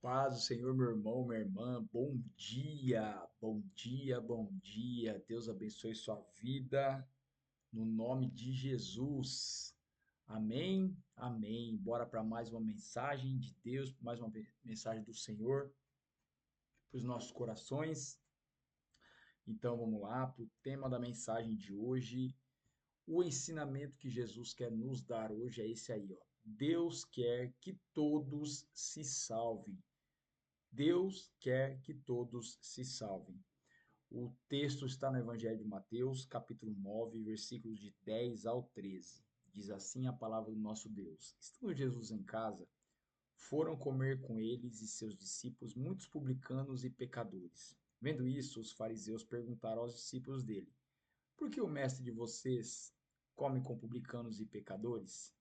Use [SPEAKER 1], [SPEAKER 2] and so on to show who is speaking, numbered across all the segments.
[SPEAKER 1] Paz do Senhor, meu irmão, minha irmã, bom dia, bom dia, bom dia. Deus abençoe sua vida, no nome de Jesus. Amém, amém. Bora para mais uma mensagem de Deus, mais uma mensagem do Senhor para os nossos corações. Então vamos lá para o tema da mensagem de hoje. O ensinamento que Jesus quer nos dar hoje é esse aí, ó. Deus quer que todos se salvem. Deus quer que todos se salvem. O texto está no Evangelho de Mateus, capítulo 9, versículos de 10 ao 13. Diz assim a palavra do nosso Deus: Estando Jesus em casa, foram comer com eles e seus discípulos muitos publicanos e pecadores. Vendo isso, os fariseus perguntaram aos discípulos dele: Por que o mestre de vocês come com publicanos e pecadores?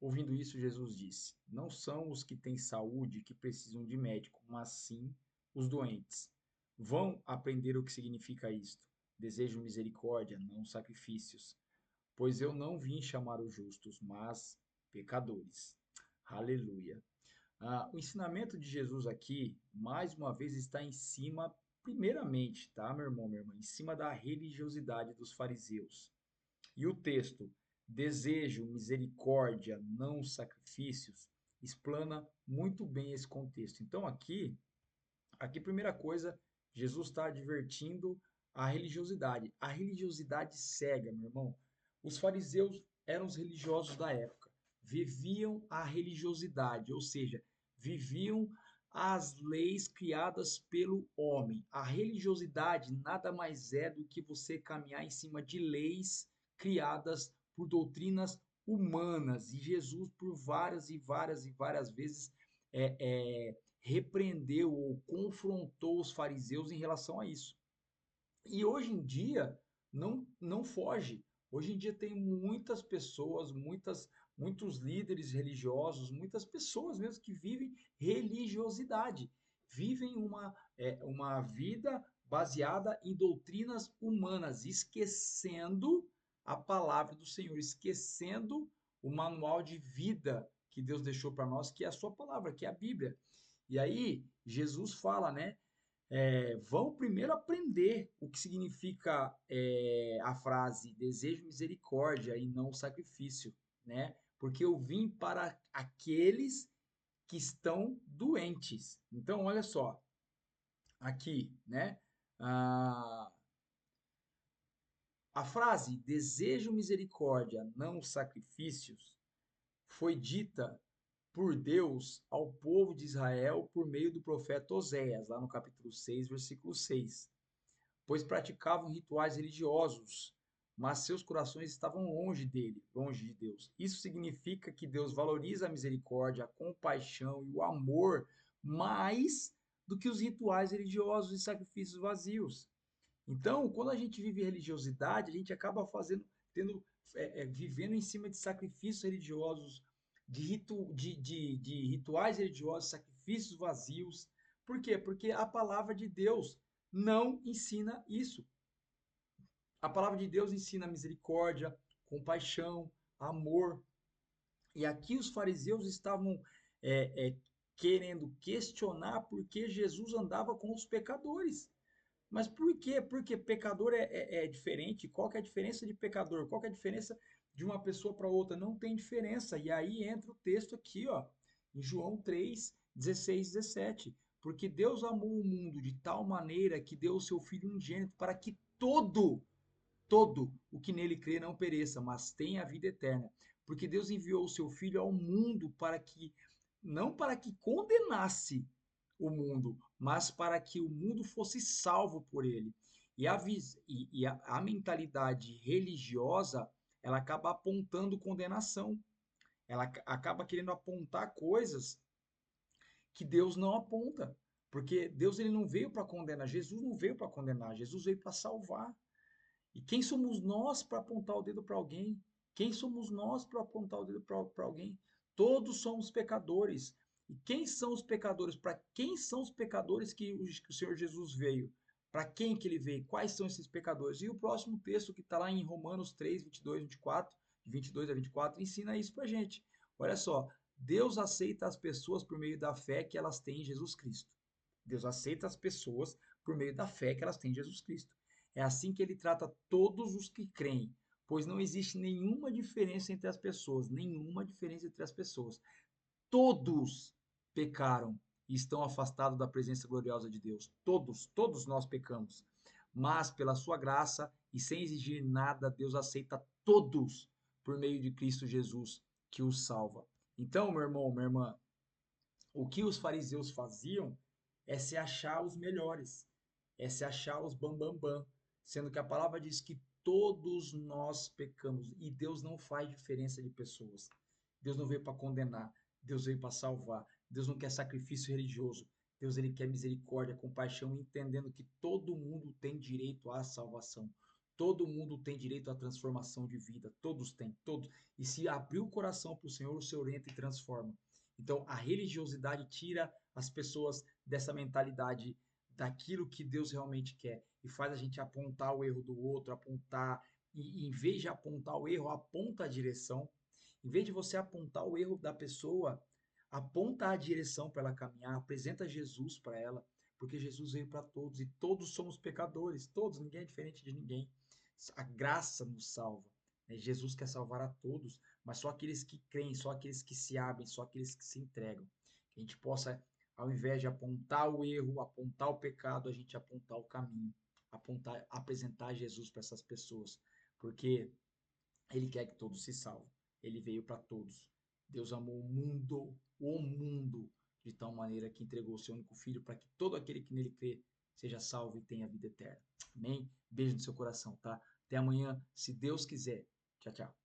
[SPEAKER 1] Ouvindo isso, Jesus disse: Não são os que têm saúde que precisam de médico, mas sim os doentes. Vão aprender o que significa isto. Desejo misericórdia, não sacrifícios, pois eu não vim chamar os justos, mas pecadores. Aleluia. O ensinamento de Jesus aqui, mais uma vez, está em cima, primeiramente, tá, meu irmão, minha irmã, em cima da religiosidade dos fariseus. E o texto, desejo, misericórdia, não sacrifícios, explana muito bem esse contexto. Então, aqui primeira coisa, Jesus está advertindo a religiosidade cega, meu irmão. Os fariseus eram os religiosos da época, viviam a religiosidade, ou seja, viviam as leis criadas pelo homem. A religiosidade nada mais é do que você caminhar em cima de leis criadas por doutrinas humanas. E Jesus, por várias e várias e várias vezes, é, repreendeu ou confrontou os fariseus em relação a isso. E hoje em dia não foge. Hoje em dia tem muitas pessoas, muitos líderes religiosos, muitas pessoas mesmo que vivem religiosidade, vivem uma vida baseada em doutrinas humanas, esquecendo a palavra do Senhor, esquecendo o manual de vida que Deus deixou para nós, que é a sua palavra, que é a Bíblia. E aí Jesus fala, né? Vão primeiro aprender o que significa a frase desejo misericórdia e não sacrifício, né? Porque eu vim para aqueles que estão doentes. Então, olha só, aqui, né? A, a frase desejo misericórdia, não sacrifícios, foi dita por Deus ao povo de Israel por meio do profeta Oséias, lá no capítulo 6, versículo 6. Pois praticavam rituais religiosos, mas seus corações estavam longe dele, longe de Deus. Isso significa que Deus valoriza a misericórdia, a compaixão e o amor mais do que os rituais religiosos e sacrifícios vazios. Então, quando a gente vive religiosidade, a gente acaba vivendo em cima de sacrifícios religiosos, de rituais religiosos, sacrifícios vazios. Por quê? Porque a palavra de Deus não ensina isso. A palavra de Deus ensina misericórdia, compaixão, amor. E aqui os fariseus estavam querendo questionar por que Jesus andava com os pecadores. Mas por quê? Porque pecador é diferente. Qual que é a diferença de pecador? Qual que é a diferença de uma pessoa para outra? Não tem diferença. E aí entra o texto aqui, ó, em João 3, 16, 17. Porque Deus amou o mundo de tal maneira que deu o seu Filho unigênito para que todo o que nele crê não pereça, mas tenha a vida eterna. Porque Deus enviou o seu Filho ao mundo não para que condenasse o mundo, mas para que o mundo fosse salvo por ele. A mentalidade religiosa, ela acaba apontando condenação. Ela acaba querendo apontar coisas que Deus não aponta. Porque Deus ele não veio para condenar, Jesus não veio para condenar, Jesus veio para salvar. E quem somos nós para apontar o dedo para alguém? Quem somos nós para apontar o dedo para alguém? Todos somos pecadores. E quem são os pecadores? Para quem são os pecadores que o Senhor Jesus veio? Para quem que ele veio? Quais são esses pecadores? E o próximo texto que está lá em Romanos 3, 22, 24, de 22 a 24, ensina isso para a gente. Olha só, Deus aceita as pessoas por meio da fé que elas têm em Jesus Cristo. Deus aceita as pessoas por meio da fé que elas têm em Jesus Cristo. É assim que ele trata todos os que creem, pois não existe nenhuma diferença entre as pessoas, nenhuma diferença entre as pessoas. Todos pecaram e estão afastados da presença gloriosa de Deus. Todos nós pecamos. Mas pela sua graça e sem exigir nada, Deus aceita todos por meio de Cristo Jesus que os salva. Então, meu irmão, minha irmã, o que os fariseus faziam é se achar os melhores, é se achar os bambambam, bam, bam, sendo que a palavra diz que todos nós pecamos e Deus não faz diferença de pessoas. Deus não veio para condenar, Deus veio para salvar. Deus não quer sacrifício religioso. Deus ele quer misericórdia, compaixão, entendendo que todo mundo tem direito à salvação. Todo mundo tem direito à transformação de vida. Todos têm, todos. E se abrir o coração para o Senhor entra e transforma. Então, a religiosidade tira as pessoas dessa mentalidade daquilo que Deus realmente quer e faz a gente apontar o erro do outro, apontar, e em vez de apontar o erro, aponta a direção. Em vez de você apontar o erro da pessoa, aponta a direção para ela caminhar, apresenta Jesus para ela, porque Jesus veio para todos e todos somos pecadores, todos, ninguém é diferente de ninguém. A graça nos salva. Né? Jesus quer salvar a todos, mas só aqueles que creem, só aqueles que se abrem, só aqueles que se entregam. Que a gente possa, ao invés de apontar o erro, apontar o pecado, a gente apontar o caminho, apontar, apresentar Jesus para essas pessoas, porque ele quer que todos se salvem. Ele veio para todos. Deus amou o mundo, de tal maneira que entregou o seu único filho para que todo aquele que nele crê seja salvo e tenha vida eterna. Amém? Beijo no seu coração, tá? Até amanhã, se Deus quiser. Tchau, tchau.